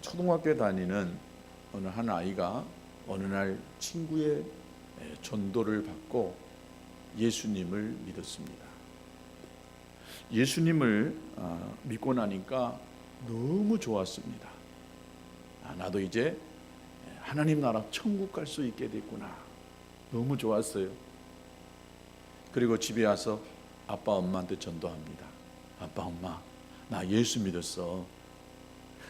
초등학교에 다니는 어느 한 아이가 어느 날 친구의 전도를 받고 예수님을 믿었습니다. 예수님을 믿고 나니까 너무 좋았습니다. 나도 이제 하나님 나라 천국 갈 수 있게 됐구나. 너무 좋았어요. 그리고 집에 와서 아빠 엄마한테 전도합니다. 아빠 엄마, 나 예수 믿었어.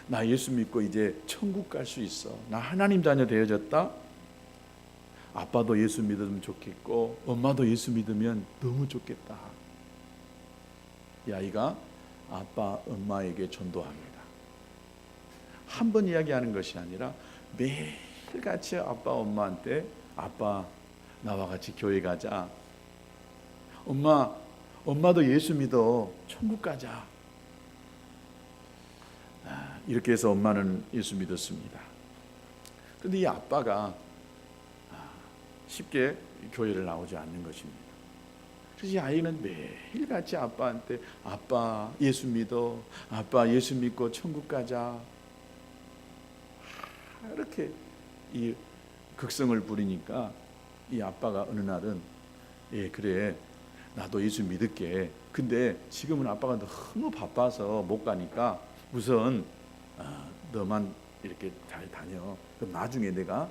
나 예수 믿고 이제 천국 갈 수 있어. 나 하나님 자녀 되어졌다. 아빠도 예수 믿으면 좋겠고 엄마도 예수 믿으면 너무 좋겠다. 이 아이가 아빠 엄마에게 전도합니다. 한 번 이야기하는 것이 아니라 매일같이 아빠 엄마한테 아빠 나와 같이 교회 가자. 엄마도 예수 믿어. 천국 가자. 이렇게 해서 엄마는 예수 믿었습니다. 그런데 이 아빠가 쉽게 교회를 나오지 않는 것입니다. 그래서 이 아이는 매일같이 아빠한테 아빠 예수 믿어. 아빠 예수 믿고 천국 가자. 이렇게 이 극성을 부리니까 이 아빠가 어느 날은 예 그래 나도 예수 믿을게. 근데 지금은 아빠가 너무 바빠서 못 가니까 우선 너만 이렇게 잘 다녀. 그럼 나중에 내가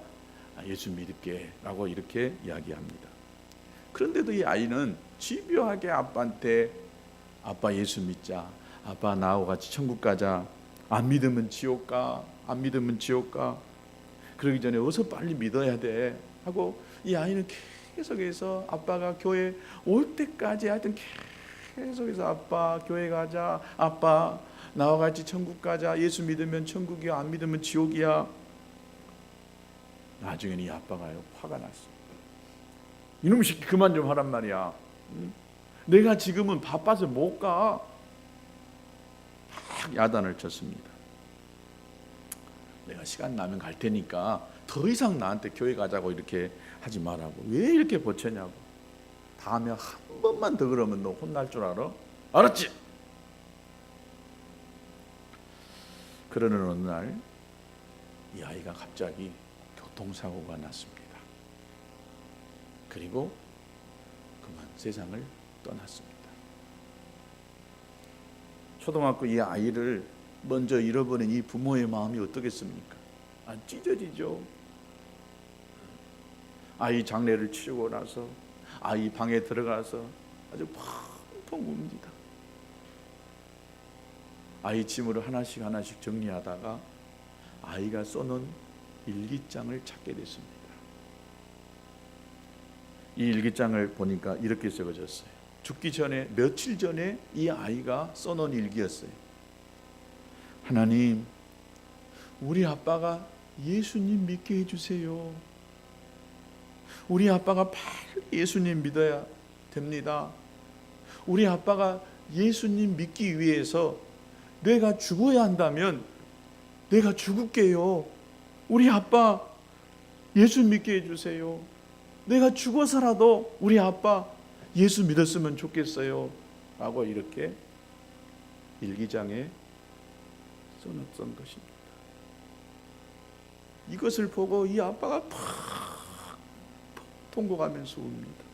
예수 믿을게 라고 이렇게 이야기합니다. 그런데도 이 아이는 집요하게 아빠한테 아빠 예수 믿자. 아빠 나하고 같이 천국 가자. 안 믿으면 지옥 가. 안 믿으면 지옥 가. 그러기 전에 어서 빨리 믿어야 돼 하고 이 아이는 계속해서 아빠가 교회 올 때까지 하여튼 계속해서 아빠 교회 가자. 아빠 나와 같이 천국 가자. 예수 믿으면 천국이야. 안 믿으면 지옥이야. 나중에는 이 아빠가요 화가 났어. 이놈 새끼 그만 좀 하란 말이야. 내가 지금은 바빠서 못 가. 막 야단을 쳤습니다. 내가 시간 나면 갈 테니까 더 이상 나한테 교회 가자고 이렇게 하지 말라고. 왜 이렇게 보채냐고. 다음에 한 번만 더 그러면 너 혼날 줄 알아? 알았지? 그러는 어느 날 이 아이가 갑자기 교통사고가 났습니다. 그리고 그만 세상을 떠났습니다. 초등학교 이 아이를 먼저 잃어버린 이 부모의 마음이 어떻겠습니까? 찢어지죠. 아이 장례를 치르고 나서 아이 방에 들어가서 아주 펑펑 웁니다. 아이 짐을 하나씩 정리하다가 아이가 써놓은 일기장을 찾게 됐습니다. 이 일기장을 보니까 이렇게 적어졌어요. 죽기 전에 며칠 전에 이 아이가 써놓은 일기였어요. 하나님, 우리 아빠가 예수님 믿게 해주세요. 우리 아빠가 빨리 예수님 믿어야 됩니다. 우리 아빠가 예수님 믿기 위해서 내가 죽어야 한다면 내가 죽을게요. 우리 아빠 예수 믿게 해주세요. 내가 죽어서라도 우리 아빠 예수 믿었으면 좋겠어요. 라고 이렇게 일기장에 써놨던 것입니다. 이것을 보고 이 아빠가 팍 통곡하면서 웁니다.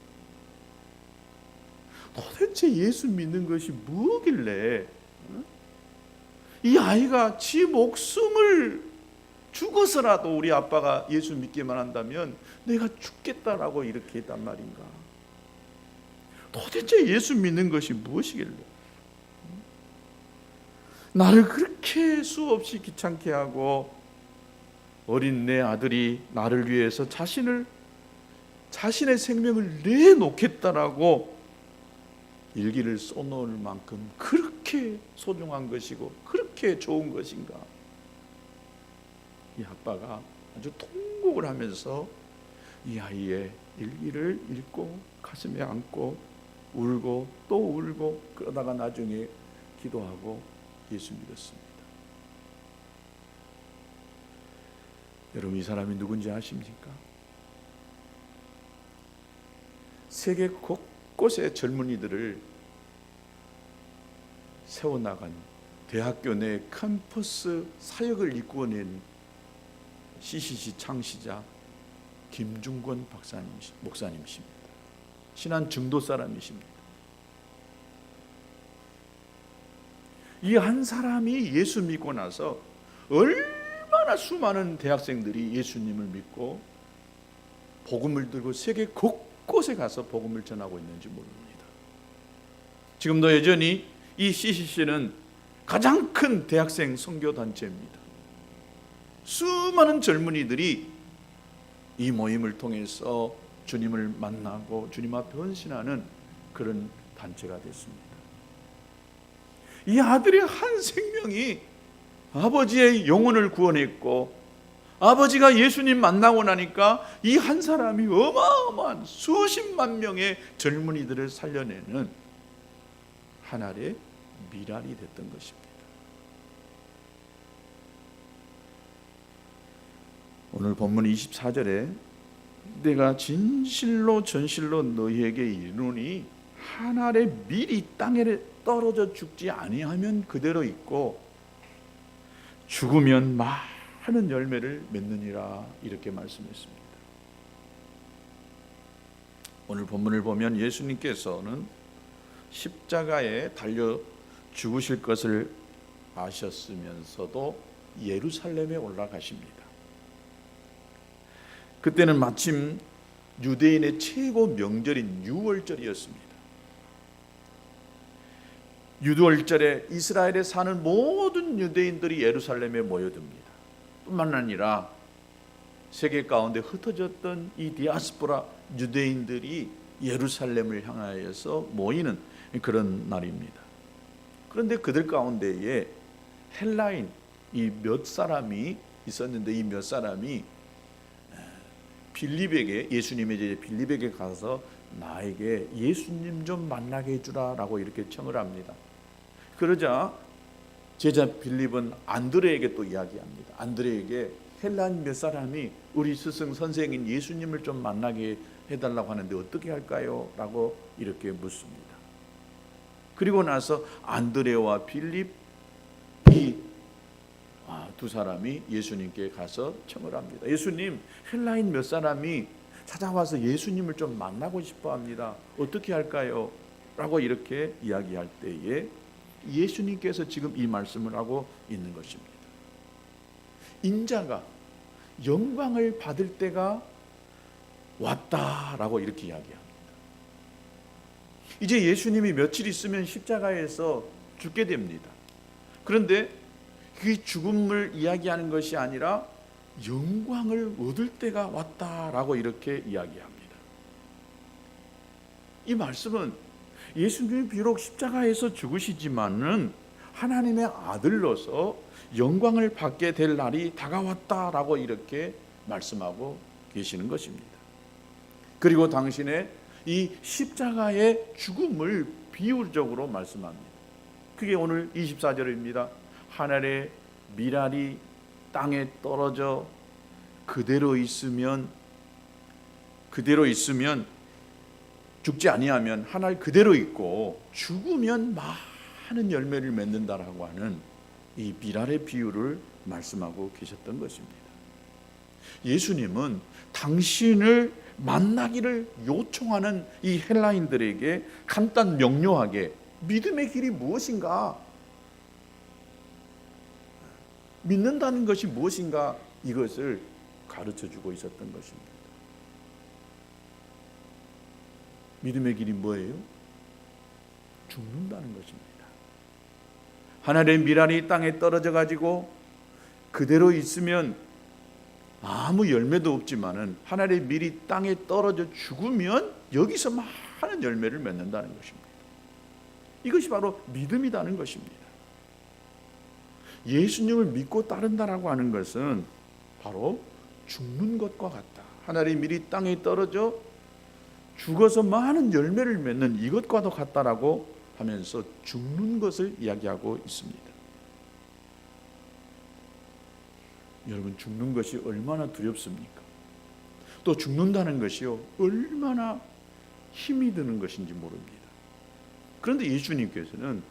도대체 예수 믿는 것이 뭐길래 이 아이가 지 목숨을 죽어서라도 우리 아빠가 예수 믿기만 한다면 내가 죽겠다라고 이렇게 했단 말인가. 도대체 예수 믿는 것이 무엇이길래 나를 그렇게 수없이 귀찮게 하고 어린 내 아들이 나를 위해서 자신의 생명을 내놓겠다라고 일기를 써놓을 만큼 그렇게 소중한 것이고 그렇게 좋은 것인가. 이 아빠가 아주 통곡을 하면서 이 아이의 일기를 읽고 가슴에 안고 울고 또 울고 그러다가 나중에 기도하고 예수 믿었습니다. 여러분, 이 사람이 누군지 아십니까? 세계 곳곳의 젊은이들을 세워나간 대학교 내 캠퍼스 사역을 이끌어낸 CCC 창시자 김중권 목사님이십니다. 신안 증도 사람이십니다. 이 한 사람이 예수 믿고 나서 얼마나 수많은 대학생들이 예수님을 믿고 복음을 들고 세계 곳곳에 가서 복음을 전하고 있는지 모릅니다. 지금도 여전히 이 CCC는 가장 큰 대학생 선교 단체입니다. 수많은 젊은이들이 이 모임을 통해서 주님을 만나고 주님 앞에 헌신하는 그런 단체가 됐습니다. 이 아들의 한 생명이 아버지의 영혼을 구원했고, 아버지가 예수님 만나고 나니까 이 한 사람이 어마어마한 수십만 명의 젊은이들을 살려내는 하나의 미랄이 됐던 것입니다. 오늘 본문 24절에 내가 진실로 전실로 너희에게 이르노니 한 알의 밀이 땅에 떨어져 죽지 아니하면 그대로 있고 죽으면 많은 열매를 맺느니라, 이렇게 말씀했습니다. 오늘 본문을 보면 예수님께서는 십자가에 달려 죽으실 것을 아셨으면서도 예루살렘에 올라가십니다. 그때는 마침 유대인의 최고 명절인 유월절이었습니다. 유월절에 이스라엘에 사는 모든 유대인들이 예루살렘에 모여듭니다. 뿐만 아니라 세계 가운데 흩어졌던 이 디아스포라 유대인들이 예루살렘을 향하여서 모이는 그런 날입니다. 그런데 그들 가운데에 헬라인 이 몇 사람이 있었는데, 이 몇 사람이 빌립에게, 예수님의 제자 빌립에게 가서 나에게 예수님 좀 만나게 해주라 라고 이렇게 청을 합니다. 그러자 제자 빌립은 안드레에게 또 이야기합니다. 안드레에게 헬라인 몇 사람이 우리 스승 선생인 예수님을 좀 만나게 해달라고 하는데 어떻게 할까요? 라고 이렇게 묻습니다. 그리고 나서 안드레와 빌립 이 두 사람이 예수님께 가서 청을 합니다. 예수님, 헬라인 몇 사람이 찾아와서 예수님을 좀 만나고 싶어 합니다. 어떻게 할까요? 라고 이렇게 이야기할 때에 예수님께서 지금 이 말씀을 하고 있는 것입니다. 인자가 영광을 받을 때가 왔다라고 이렇게 이야기합니다. 이제 예수님이 며칠 있으면 십자가에서 죽게 됩니다. 그런데 그 죽음을 이야기하는 것이 아니라 영광을 얻을 때가 왔다라고 이렇게 이야기합니다. 이 말씀은 예수님이 비록 십자가에서 죽으시지만은 하나님의 아들로서 영광을 받게 될 날이 다가왔다라고 이렇게 말씀하고 계시는 것입니다. 그리고 당신의 이 십자가의 죽음을 비유적으로 말씀합니다. 그게 오늘 24절입니다. 하늘의 미랄이 땅에 떨어져 그대로 있으면 죽지 아니하면 한 알 그대로 있고 죽으면 많은 열매를 맺는다라고 하는 이 미랄의 비유를 말씀하고 계셨던 것입니다. 예수님은 당신을 만나기를 요청하는 이 헬라인들에게 간단 명료하게 믿음의 길이 무엇인가, 믿는다는 것이 무엇인가, 이것을 가르쳐주고 있었던 것입니다. 믿음의 길이 뭐예요? 죽는다는 것입니다. 하늘의 미랄이 땅에 떨어져 가지고 그대로 있으면 아무 열매도 없지만은 하늘의 밀이 땅에 떨어져 죽으면 여기서 많은 열매를 맺는다는 것입니다. 이것이 바로 믿음이라는 것입니다. 예수님을 믿고 따른다라고 하는 것은 바로 죽는 것과 같다. 하늘의 밀이 땅에 떨어져 죽어서 많은 열매를 맺는 이것과도 같다라고 하면서 죽는 것을 이야기하고 있습니다. 여러분, 죽는 것이 얼마나 두렵습니까? 또 죽는다는 것이요, 얼마나 힘이 드는 것인지 모릅니다. 그런데 예수님께서는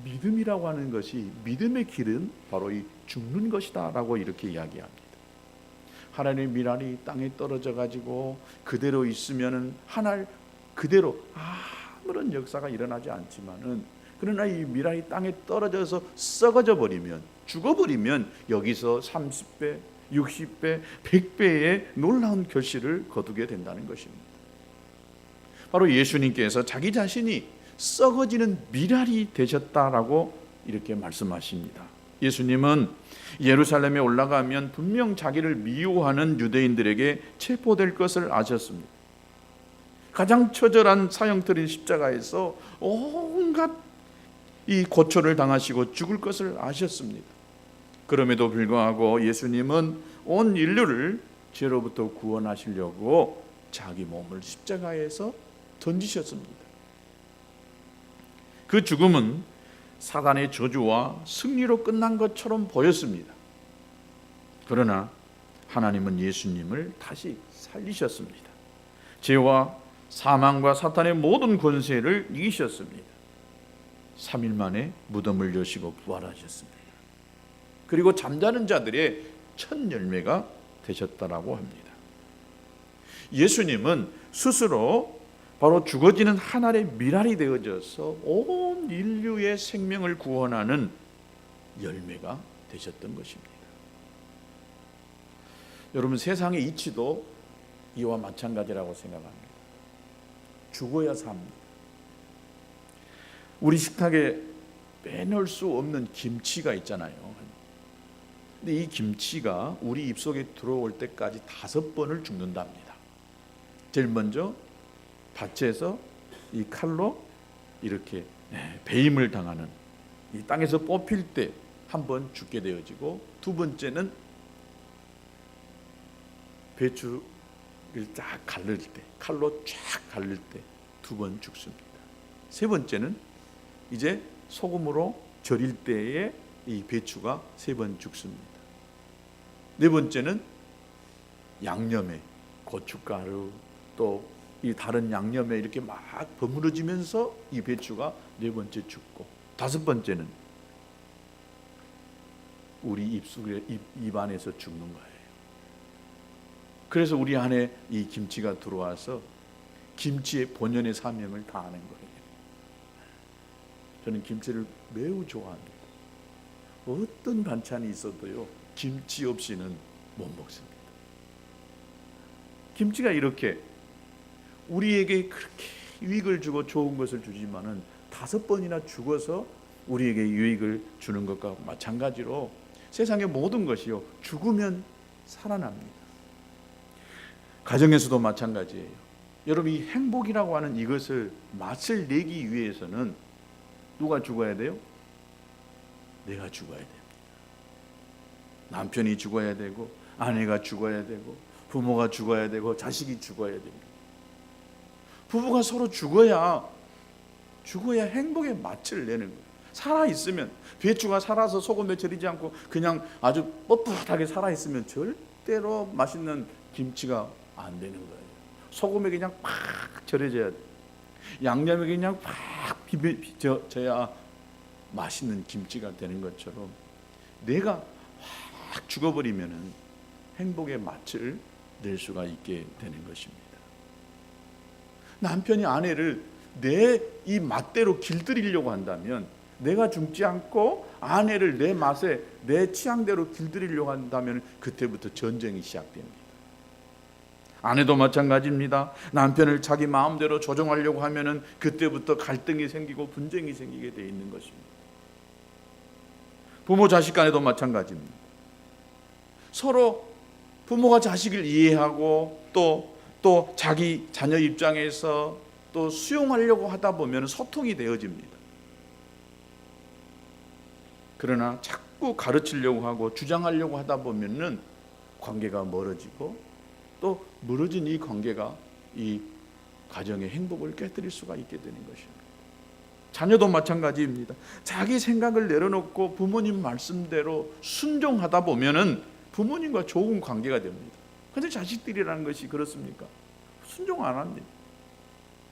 믿음이라고 하는 것이, 믿음의 길은 바로 이 죽는 것이다 라고 이렇게 이야기합니다. 하나님의 미랄이 땅에 떨어져 가지고 그대로 있으면은 하늘 그대로 아무런 역사가 일어나지 않지만은, 그러나 이 미랄이 땅에 떨어져서 썩어져 버리면, 죽어버리면 여기서 30배, 60배, 100배의 놀라운 결실을 거두게 된다는 것입니다. 바로 예수님께서 자기 자신이 썩어지는 미랄이 되셨다라고 이렇게 말씀하십니다. 예수님은 예루살렘에 올라가면 분명 자기를 미워하는 유대인들에게 체포될 것을 아셨습니다. 가장 처절한 사형틀인 십자가에서 온갖 이 고초를 당하시고 죽을 것을 아셨습니다. 그럼에도 불구하고 예수님은 온 인류를 죄로부터 구원하시려고 자기 몸을 십자가에서 던지셨습니다. 그 죽음은 사단의 저주와 승리로 끝난 것처럼 보였습니다. 그러나 하나님은 예수님을 다시 살리셨습니다. 죄와 사망과 사탄의 모든 권세를 이기셨습니다. 3일 만에 무덤을 여시고 부활하셨습니다. 그리고 잠자는 자들의 첫 열매가 되셨다라고 합니다. 예수님은 스스로 바로 죽어지는 한 알의 미랄이 되어져서 온 인류의 생명을 구원하는 열매가 되셨던 것입니다. 여러분, 세상의 이치도 이와 마찬가지라고 생각합니다. 죽어야 삽니다. 우리 식탁에 빼놓을 수 없는 김치가 있잖아요. 근데 이 김치가 우리 입속에 들어올 때까지 5번을 죽는답니다. 제일 먼저 밭에서 이 칼로 이렇게 배임을 당하는, 이 땅에서 뽑힐 때 한 번 죽게 되어지고, 두 번째는 배추를 쫙 갈릴 때, 칼로 쫙 갈릴 때 2번 죽습니다. 세 번째는 이제 소금으로 절일 때에 이 배추가 3번 죽습니다. 네 번째는 양념에 고춧가루 또 이 다른 양념에 이렇게 막 버무려지면서 이 배추가 4번째 죽고, 5번째는 우리 입 안에서 죽는 거예요. 그래서 우리 안에 이 김치가 들어와서 김치의 본연의 사명을 다하는 거예요. 저는 김치를 매우 좋아합니다. 어떤 반찬이 있어도요, 김치 없이는 못 먹습니다. 김치가 이렇게 우리에게 그렇게 유익을 주고 좋은 것을 주지만은 5번이나 죽어서 우리에게 유익을 주는 것과 마찬가지로 세상의 모든 것이요, 죽으면 살아납니다. 가정에서도 마찬가지예요. 여러분, 이 행복이라고 하는 이것을 맛을 내기 위해서는 누가 죽어야 돼요? 내가 죽어야 됩니다. 남편이 죽어야 되고, 아내가 죽어야 되고, 부모가 죽어야 되고, 자식이 죽어야 됩니다. 부부가 서로 죽어야 행복의 맛을 내는 거예요. 살아있으면, 배추가 살아서 소금에 절이지 않고 그냥 아주 뻣뻣하게 살아있으면 절대로 맛있는 김치가 안 되는 거예요. 소금에 그냥 팍 절여져야 돼요. 양념에 그냥 팍 비벼져야 맛있는 김치가 되는 것처럼, 내가 확 죽어버리면 행복의 맛을 낼 수가 있게 되는 것입니다. 남편이 아내를 내 이 맛대로 길들이려고 한다면, 내가 죽지 않고 아내를 내 맛에 내 취향대로 길들이려고 한다면 그때부터 전쟁이 시작됩니다. 아내도 마찬가지입니다. 남편을 자기 마음대로 조종하려고 하면은 그때부터 갈등이 생기고 분쟁이 생기게 돼 있는 것입니다. 부모 자식 간에도 마찬가지입니다. 서로 부모가 자식을 이해하고 또 자기 자녀 입장에서 또 수용하려고 하다 보면 소통이 되어집니다. 그러나 자꾸 가르치려고 하고 주장하려고 하다 보면은 관계가 멀어지고, 또 멀어진 이 관계가 이 가정의 행복을 깨뜨릴 수가 있게 되는 것입니다. 자녀도 마찬가지입니다. 자기 생각을 내려놓고 부모님 말씀대로 순종하다 보면은 부모님과 좋은 관계가 됩니다. 그런데 자식들이라는 것이 그렇습니까? 순종 안 합니다.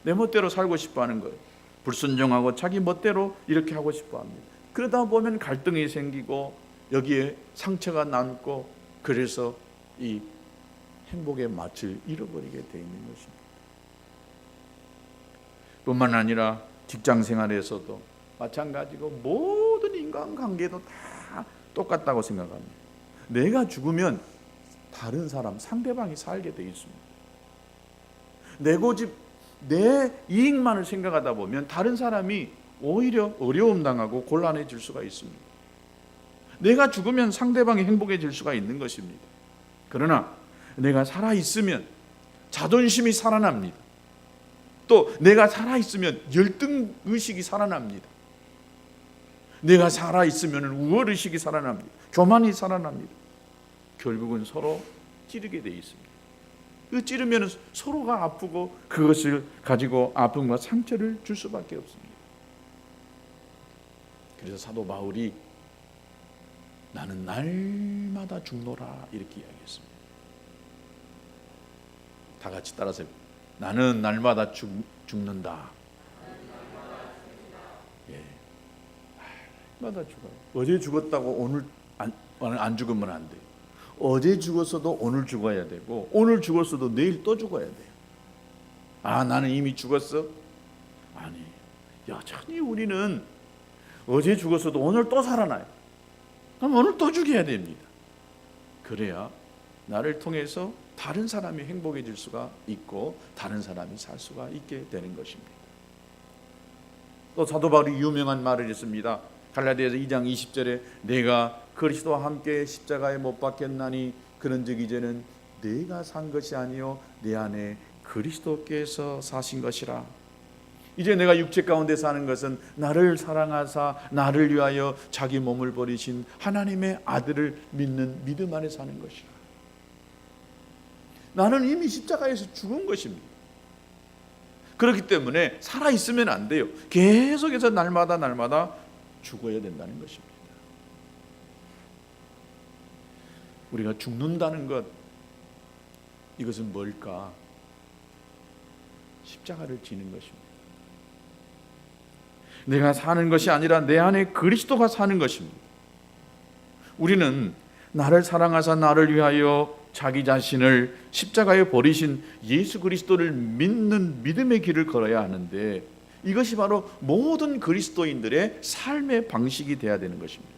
내 멋대로 살고 싶어 하는 거예요. 불순종하고 자기 멋대로 이렇게 하고 싶어 합니다. 그러다 보면 갈등이 생기고 여기에 상처가 남고 그래서 이 행복의 맛을 잃어버리게 돼 있는 것입니다. 뿐만 아니라 직장 생활에서도 마찬가지고 모든 인간관계도 다 똑같다고 생각합니다. 내가 죽으면 다른 사람, 상대방이 살게 돼 있습니다. 내 고집, 내 이익만을 생각하다 보면 다른 사람이 오히려 어려움 당하고 곤란해질 수가 있습니다. 내가 죽으면 상대방이 행복해질 수가 있는 것입니다. 그러나 내가 살아있으면 자존심이 살아납니다. 또 내가 살아있으면 열등의식이 살아납니다. 내가 살아있으면 우월의식이 살아납니다. 교만이 살아납니다. 결국은 서로 찌르게 돼 있습니다. 그 찌르면 서로가 아프고 그것을 가지고 아픔과 상처를 줄 수밖에 없습니다. 그래서 사도 바울이 나는 날마다 죽노라 이렇게 이야기했습니다. 다 같이 따라서 나는 날마다 죽는다. 예, 날마다 죽어요. 어제 죽었다고 오늘 안 죽으면 안 돼요. 어제 죽었어도 오늘 죽어야 되고 오늘 죽었어도 내일 또 죽어야 돼요. 아, 나는 이미 죽었어? 아니, 여전히 우리는 어제 죽었어도 오늘 또 살아나요. 그럼 오늘 또 죽여야 됩니다. 그래야 나를 통해서 다른 사람이 행복해질 수가 있고 다른 사람이 살 수가 있게 되는 것입니다. 또 사도 바울이 유명한 말을 했습니다. 갈라디아서 2장 20절에 내가 그리스도와 함께 십자가에 못 박혔나니 그런즉 이제는 내가 산 것이 아니요 내 안에 그리스도께서 사신 것이라. 이제 내가 육체 가운데 사는 것은 나를 사랑하사 나를 위하여 자기 몸을 버리신 하나님의 아들을 믿는 믿음 안에 사는 것이라. 나는 이미 십자가에서 죽은 것입니다. 그렇기 때문에 살아있으면 안 돼요. 계속해서 날마다 죽어야 된다는 것입니다. 우리가 죽는다는 것, 이것은 뭘까? 십자가를 지는 것입니다. 내가 사는 것이 아니라 내 안에 그리스도가 사는 것입니다. 우리는 나를 사랑하사 나를 위하여 자기 자신을 십자가에 버리신 예수 그리스도를 믿는 믿음의 길을 걸어야 하는데 이것이 바로 모든 그리스도인들의 삶의 방식이 되어야 되는 것입니다.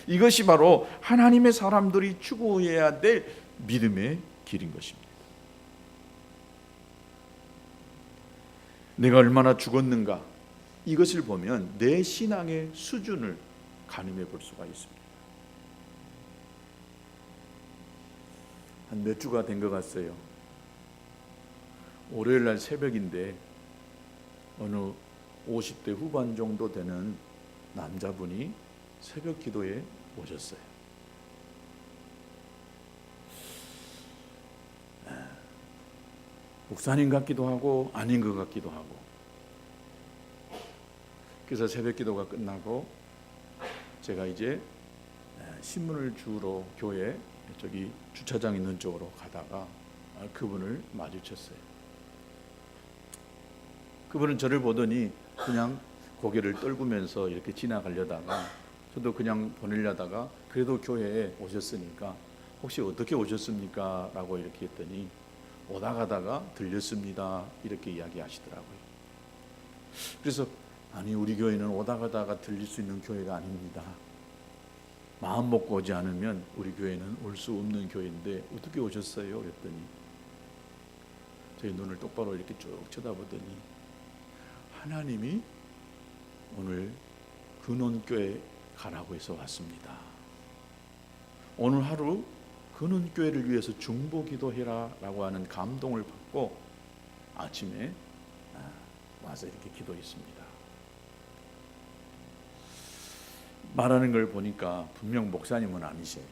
이것이 바로 하나님의 사람들이 추구해야 될 믿음의 길인 것입니다. 내가 얼마나 죽었는가, 이것을 보면 내 신앙의 수준을 가늠해 볼 수가 있습니다. 한 몇 주가 된 것 같아요. 월요일 날 새벽인데 어느 50대 후반 정도 되는 남자분이 새벽 기도에 오셨어요. 목사님 같기도 하고 아닌 것 같기도 하고. 그래서 새벽 기도가 끝나고 제가 이제 신문을 주우러 교회 저기 주차장 있는 쪽으로 가다가 그분을 마주쳤어요. 그분은 저를 보더니 그냥 고개를 떨구면서 이렇게 지나가려다가 저도 그냥 보내려다가 그래도 교회에 오셨으니까 혹시 어떻게 오셨습니까? 라고 이렇게 했더니 오다 가다가 들렸습니다. 이렇게 이야기하시더라고요. 그래서 아니, 우리 교회는 오다 가다가 들릴 수 있는 교회가 아닙니다. 마음 먹고 오지 않으면 우리 교회는 올 수 없는 교회인데 어떻게 오셨어요? 그랬더니 제 눈을 똑바로 이렇게 쭉 쳐다보더니 하나님이 오늘 근원교회 가라고 해서 왔습니다. 오늘 하루 근원교회를 위해서 중보기도해라 라고 하는 감동을 받고 아침에 와서 이렇게 기도했습니다. 말하는 걸 보니까 분명 목사님은 아니세요.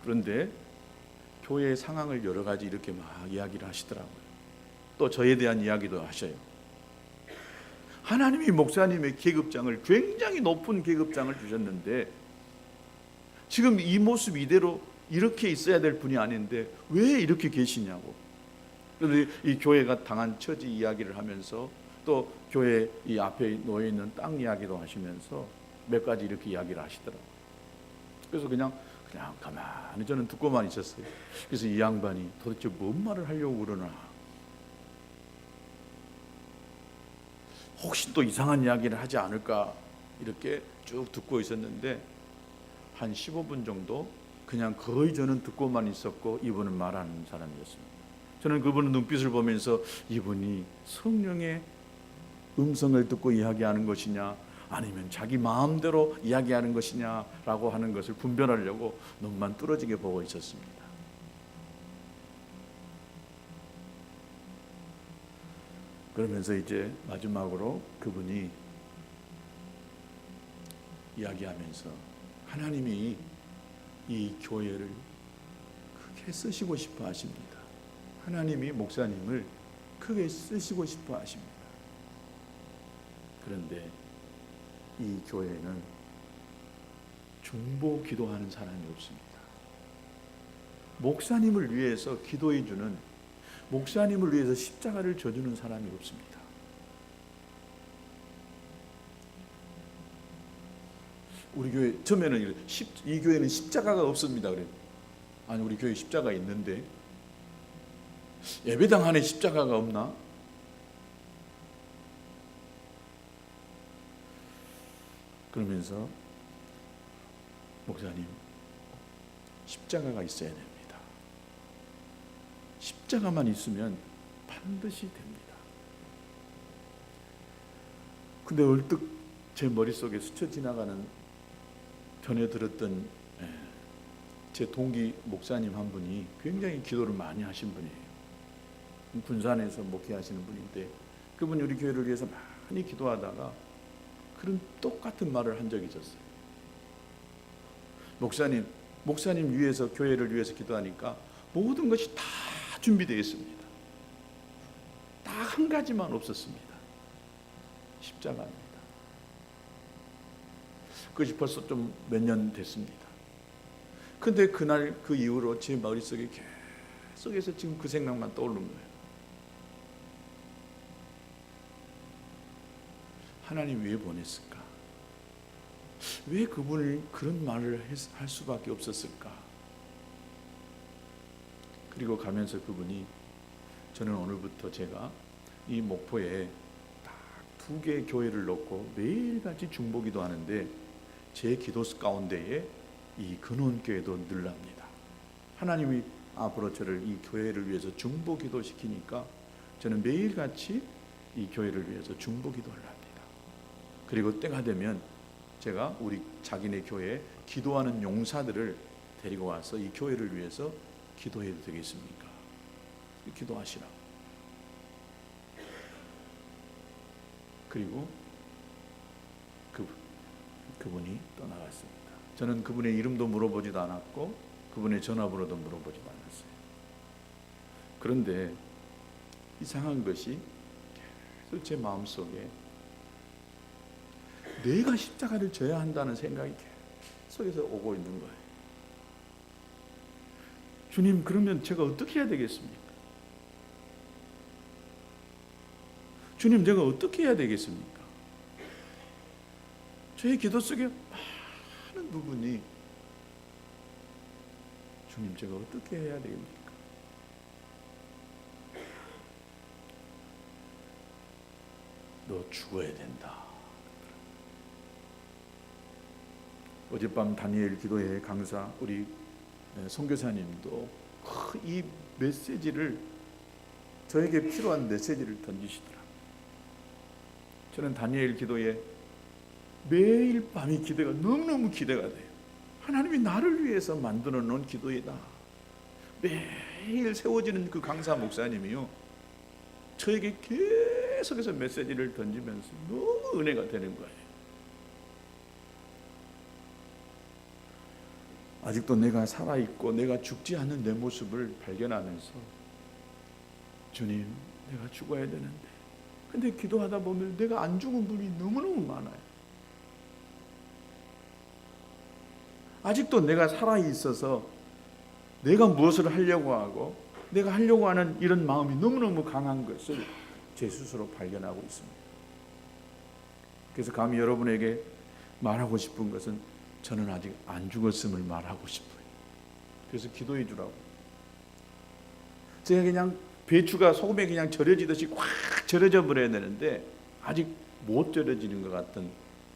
그런데 교회의 상황을 여러 가지 이렇게 막 이야기를 하시더라고요. 또 저에 대한 이야기도 하셔요. 하나님이 목사님의 계급장을, 굉장히 높은 계급장을 주셨는데 지금 이 모습 이대로 이렇게 있어야 될 분이 아닌데 왜 이렇게 계시냐고. 그런데 이 교회가 당한 처지 이야기를 하면서 또 교회 이 앞에 놓여 있는 땅 이야기도 하시면서 몇 가지 이렇게 이야기를 하시더라고요. 그래서 그냥 가만히 저는 듣고만 있었어요. 그래서 이 양반이 도대체 뭔 말을 하려고 그러나, 혹시 또 이상한 이야기를 하지 않을까 이렇게 쭉 듣고 있었는데 한 15분 정도 그냥 거의 저는 듣고만 있었고 이분은 말하는 사람이었습니다. 저는 그분의 눈빛을 보면서 이분이 성령의 음성을 듣고 이야기하는 것이냐 아니면 자기 마음대로 이야기하는 것이냐라고 하는 것을 분별하려고 눈만 뚫어지게 보고 있었습니다. 그러면서 이제 마지막으로 그분이 이야기하면서 하나님이 이 교회를 크게 쓰시고 싶어 하십니다. 하나님이 목사님을 크게 쓰시고 싶어 하십니다. 그런데 이 교회는 중보 기도하는 사람이 없습니다. 목사님을 위해서 기도해 주는, 목사님을 위해서 십자가를 져주는 사람이 없습니다. 우리 교회 처음에는 이 교회는 십자가가 없습니다. 그래. 아니 우리 교회 십자가 있는데 예배당 안에 십자가가 없나? 그러면서 목사님 십자가가 있어야 됩니다. 십자가만 있으면 반드시 됩니다. 근데 얼뜻 제 머릿속에 스쳐 지나가는 전에 들었던 제 동기 목사님 한 분이 굉장히 기도를 많이 하신 분이에요. 군산에서 목회하시는 분인데 그분이 우리 교회를 위해서 많이 기도하다가 그런 똑같은 말을 한 적이 있었어요. 목사님 위해서, 교회를 위해서 기도하니까 모든 것이 다 준비되어 있습니다. 딱 한 가지만 없었습니다. 십자가입니다. 그것이 벌써 좀 몇 년 됐습니다. 근데 그날 그 이후로 제 머릿속에 계속해서 지금 그 생각만 떠오르는 거예요. 하나님 왜 보냈을까? 왜 그분을 그런 말을 할 수밖에 없었을까? 그리고 가면서 그분이 저는 오늘부터 제가 이 목포에 딱 2개의 교회를 놓고 매일같이 중보기도 하는데 제 기도 가운데에 이 근원교회도 늘랍니다. 하나님이 앞으로 저를 이 교회를 위해서 중보기도 시키니까 저는 매일같이 이 교회를 위해서 중보기도를 합니다. 그리고 때가 되면 제가 우리 자기네 교회에 기도하는 용사들을 데리고 와서 이 교회를 위해서 기도해도 되겠습니까? 기도하시라. 그리고 그분이 떠나갔습니다. 저는 그분의 이름도 물어보지도 않았고 그분의 전화번호도 물어보지도 않았어요. 그런데 이상한 것이 계속 제 마음속에 내가 십자가를 져야 한다는 생각이 계속해서 오고 있는 거예요. 주님, 그러면 제가 어떻게 해야 되겠습니까? 주님, 제가 어떻게 해야 되겠습니까? 저의 기도 속에 많은 부분이 주님, 제가 어떻게 해야 되겠습니까? 너 죽어야 된다. 어젯밤 다니엘 기도회 강사 우리 선교사님도 이 메시지를, 저에게 필요한 메시지를 던지시더라고요. 저는 다니엘 기도에 매일 밤이 기대가 너무너무 기대가 돼요. 하나님이 나를 위해서 만들어 놓은 기도이다. 매일 세워지는 그 강사 목사님이요, 저에게 계속해서 메시지를 던지면서 너무 은혜가 되는 거예요. 아직도 내가 살아있고 내가 죽지 않는 내 모습을 발견하면서 주님, 내가 죽어야 되는데, 근데 기도하다 보면 내가 안 죽은 분이 너무너무 많아요. 아직도 내가 살아있어서 내가 무엇을 하려고 하고 내가 하려고 하는 이런 마음이 너무너무 강한 것을 제 스스로 발견하고 있습니다. 그래서 감히 여러분에게 말하고 싶은 것은 저는 아직 안 죽었음을 말하고 싶어요. 그래서 기도해 주라고. 제가 그냥 배추가 소금에 그냥 절여지듯이 꽉 절여져 버려야 되는데 아직 못 절여지는 것 같은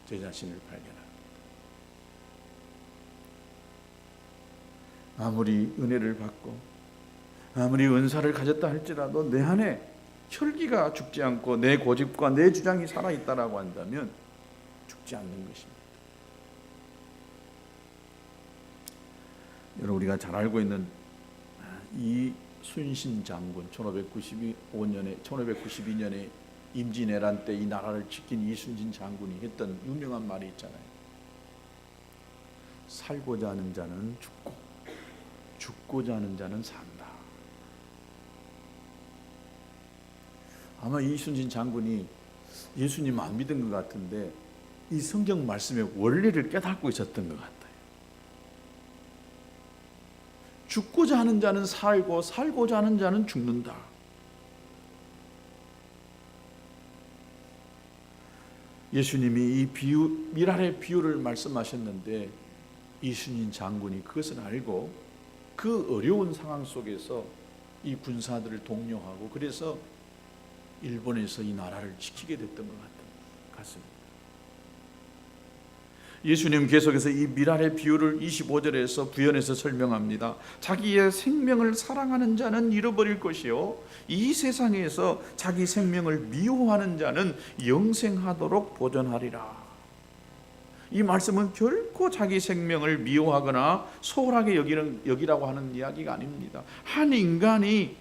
제 자신을 발견합니다. 아무리 은혜를 받고 아무리 은사를 가졌다 할지라도 내 안에 혈기가 죽지 않고 내 고집과 내 주장이 살아있다라고 한다면 죽지 않는 것입니다. 여러분, 우리가 잘 알고 있는 이순신 장군, 1592년에 임진왜란 때 이 나라를 지킨 이순신 장군이 했던 유명한 말이 있잖아요. 살고자 하는 자는 죽고 죽고자 하는 자는 산다. 아마 이순신 장군이 예수님 안 믿은 것 같은데 이 성경 말씀의 원리를 깨닫고 있었던 것 같아요. 죽고자 하는 자는 살고 살고자 하는 자는 죽는다. 예수님이 이 미랄의 비유를 말씀하셨는데 이순신 장군이 그것을 알고 그 어려운 상황 속에서 이 군사들을 독려하고 그래서 일본에서 이 나라를 지키게 됐던 것 같습니다. 예수님 계속해서 이 미랄의 비유를 25절에서 부연해서 설명합니다. 자기의 생명을 사랑하는 자는 잃어버릴 것이요 이 세상에서 자기 생명을 미워하는 자는 영생하도록 보존하리라. 이 말씀은 결코 자기 생명을 미워하거나 소홀하게 여기라고 하는 이야기가 아닙니다. 한 인간이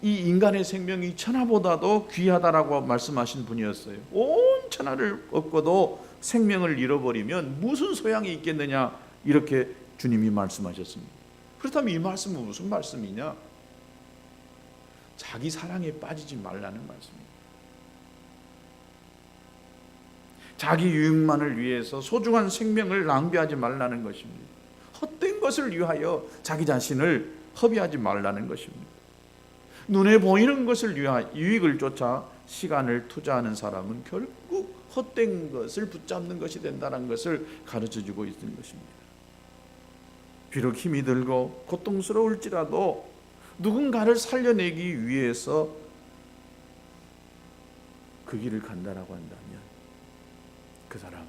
이 인간의 생명이 천하보다도 귀하다라고 말씀하신 분이었어요. 온 천하를 얻고도 생명을 잃어버리면 무슨 소양이 있겠느냐, 이렇게 주님이 말씀하셨습니다. 그렇다면 이 말씀은 무슨 말씀이냐? 자기 사랑에 빠지지 말라는 말씀입니다. 자기 유익만을 위해서 소중한 생명을 낭비하지 말라는 것입니다. 헛된 것을 위하여 자기 자신을 허비하지 말라는 것입니다. 눈에 보이는 것을 위하여 유익을 쫓아 시간을 투자하는 사람은 결국 헛된 것을 붙잡는 것이 된다는 것을 가르쳐주고 있는 것입니다. 비록 힘이 들고 고통스러울지라도 누군가를 살려내기 위해서 그 길을 간다라고 한다면 그 사람은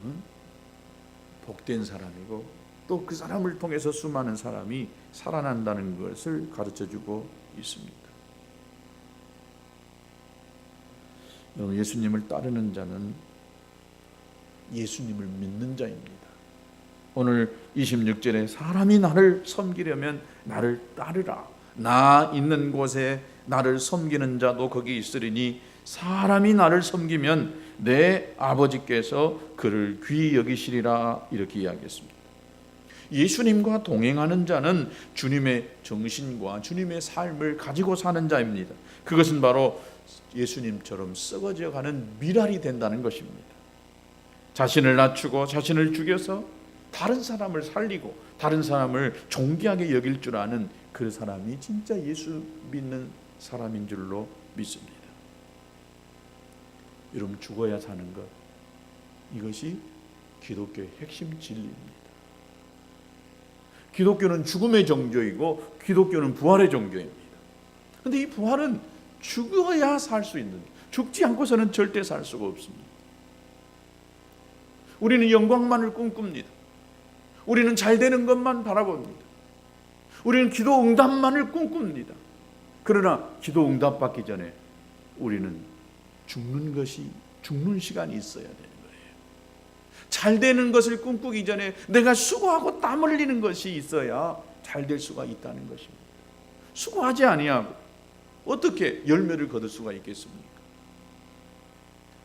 복된 사람이고 또 그 사람을 통해서 수많은 사람이 살아난다는 것을 가르쳐주고 있습니다. 예수님을 따르는 자는 예수님을 믿는 자입니다. 오늘 26절에 사람이 나를 섬기려면 나를 따르라. 나 있는 곳에 나를 섬기는 자도 거기 있으리니 사람이 나를 섬기면 내 아버지께서 그를 귀히 여기시리라. 이렇게 이야기했습니다. 예수님과 동행하는 자는 주님의 정신과 주님의 삶을 가지고 사는 자입니다. 그것은 바로 예수님처럼 썩어져 가는 미랄이 된다는 것입니다. 자신을 낮추고 자신을 죽여서 다른 사람을 살리고 다른 사람을 존귀하게 여길 줄 아는 그 사람이 진짜 예수 믿는 사람인 줄로 믿습니다. 여러분, 죽어야 사는 것, 이것이 기독교의 핵심 진리입니다. 기독교는 죽음의 종교이고 기독교는 부활의 종교입니다. 그런데 이 부활은 죽어야 살 수 있는, 죽지 않고서는 절대 살 수가 없습니다. 우리는 영광만을 꿈꿉니다. 우리는 잘 되는 것만 바라봅니다. 우리는 기도 응답만을 꿈꿉니다. 그러나 기도 응답 받기 전에 우리는 죽는 시간이 있어야 되는 거예요. 잘 되는 것을 꿈꾸기 전에 내가 수고하고 땀 흘리는 것이 있어야 잘 될 수가 있다는 것입니다. 수고하지 아니하고 어떻게 열매를 거둘 수가 있겠습니까?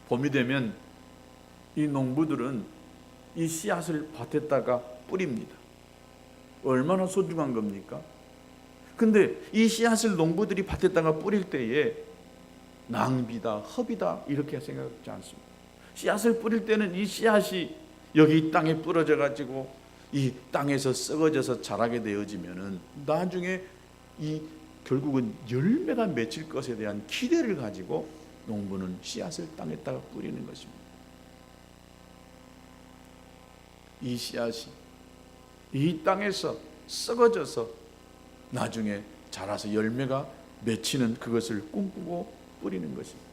봄이 되면 이 농부들은 이 씨앗을 밭에다가 뿌립니다. 얼마나 소중한 겁니까? 근데 이 씨앗을 농부들이 밭에다가 뿌릴 때에 낭비다, 허비다 이렇게 생각하지 않습니다. 씨앗을 뿌릴 때는 이 씨앗이 여기 땅에 뿌려져 가지고 이 땅에서 썩어져서 자라게 되어지면은 나중에 이 결국은 열매가 맺힐 것에 대한 기대를 가지고 농부는 씨앗을 땅에다가 뿌리는 것입니다. 이 씨앗이 이 땅에서 썩어져서 나중에 자라서 열매가 맺히는 그것을 꿈꾸고 뿌리는 것입니다.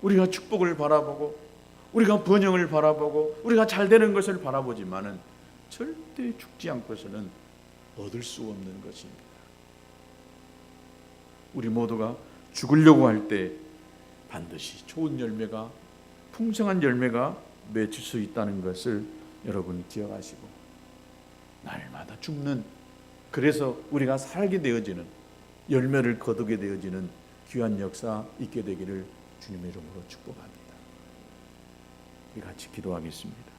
우리가 축복을 바라보고 우리가 번영을 바라보고 우리가 잘 되는 것을 바라보지만은 절대 죽지 않고서는 얻을 수 없는 것입니다. 우리 모두가 죽으려고 할 때 반드시 좋은 열매가, 풍성한 열매가 맺힐 수 있다는 것을 여러분 기억하시고, 날마다 죽는, 그래서 우리가 살게 되어지는, 열매를 거두게 되어지는 귀한 역사 있게 되기를 주님의 이름으로 축복합니다. 우리 같이 기도하겠습니다.